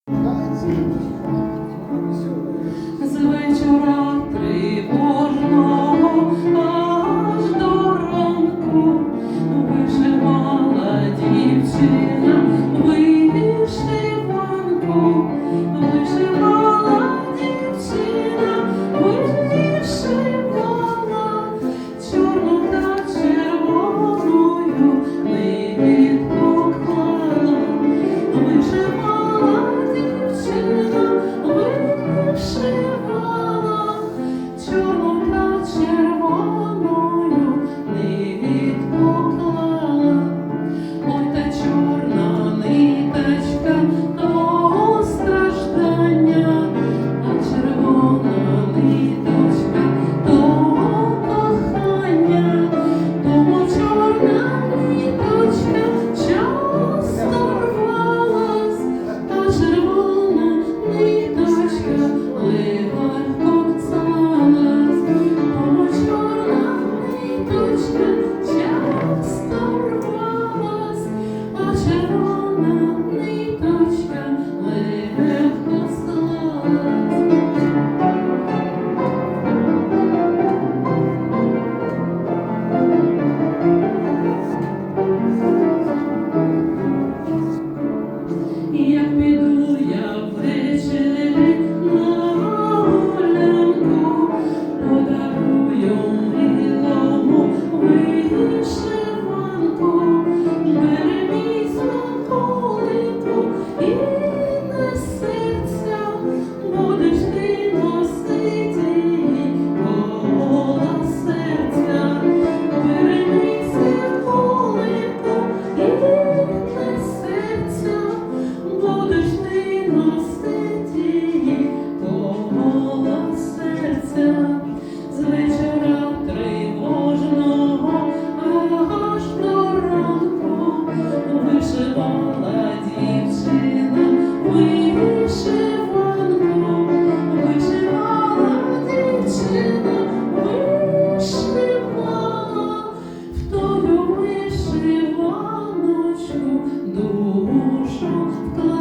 З вечора тривожного аж до ранку вишивала дівчина вишиванку, вишивала дівчина, вишивала чорну та червоною нитку клала, вишивала дівчина, вишивала чорну та червоною нитку клала. Ой, та чорна ниточка того страждання, а червона ниточка того кохання. Тому чорна ниточка часто рвалась, а червона ниточка легко ксалась. Тому чорна ниточка часто рвалась, а червона ниточка легко склалась. Як піду я ввечері на гулянку, подарую милому вишиванку, бери мій смаколику і несеться, будеш ти носити її коло серця. Бери мій смаколику і несеться, будеш ти носити її коло серця. З вечора тривожного аж до ранку вишивала дівчина вишиванку, вишивала дівчина, вишивала в тою вишиваночку душу вклала.